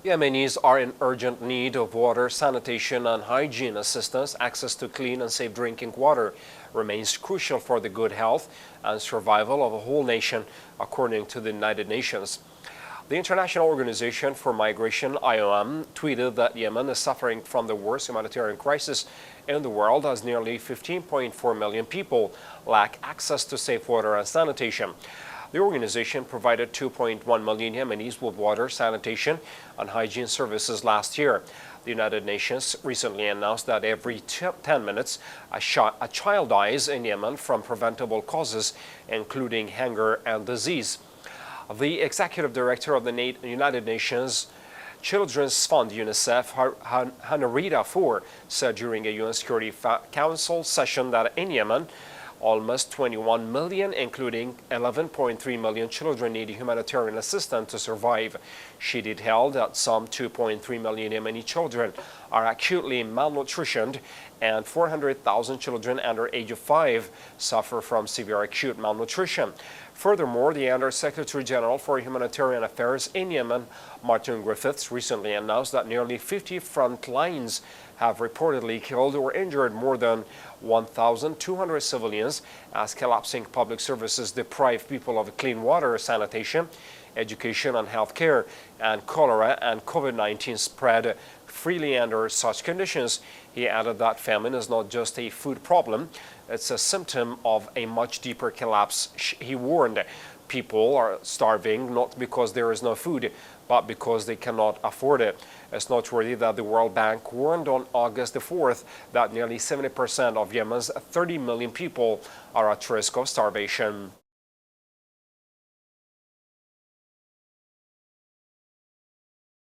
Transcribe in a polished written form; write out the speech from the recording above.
Yemenis are in urgent need of water, sanitation and hygiene assistance. Access to clean and safe drinking water remains crucial for the good health and survival of a whole nation, according to the United Nations. The International Organization for Migration, IOM, tweeted that Yemen is suffering from the worst humanitarian crisis in the world as nearly 15.4 million people lack access to safe water and sanitation. The organization provided 2.1 million Yemenis with water, sanitation, and hygiene services last year. The United Nations recently announced that every 10 minutes, a child dies in Yemen from preventable causes, including hunger and disease. The executive director of the United Nations Children's Fund, UNICEF, Henrietta Fore, said during a UN Security Council session that in Yemen, almost 21 million, including 11.3 million children, need humanitarian assistance to survive. She detailed that some 2.3 million Yemeni children are acutely malnutritioned and 400,000 children under age of 5 suffer from severe acute malnutrition. Furthermore, the Under-Secretary General for Humanitarian Affairs in Yemen, Martin Griffiths, recently announced that nearly 50 front lines have reportedly killed or injured more than 1,200 civilians as collapsing public services deprive people of clean water, sanitation, education and health care, and cholera and COVID-19 spread freely under such conditions. He added that famine is not just a food problem, it's a symptom of a much deeper collapse. He warned people are starving not because there is no food, but because they cannot afford it. It's noteworthy that the World Bank warned on August the 4th that nearly 70% of Yemen's 30 million people are at risk of starvation.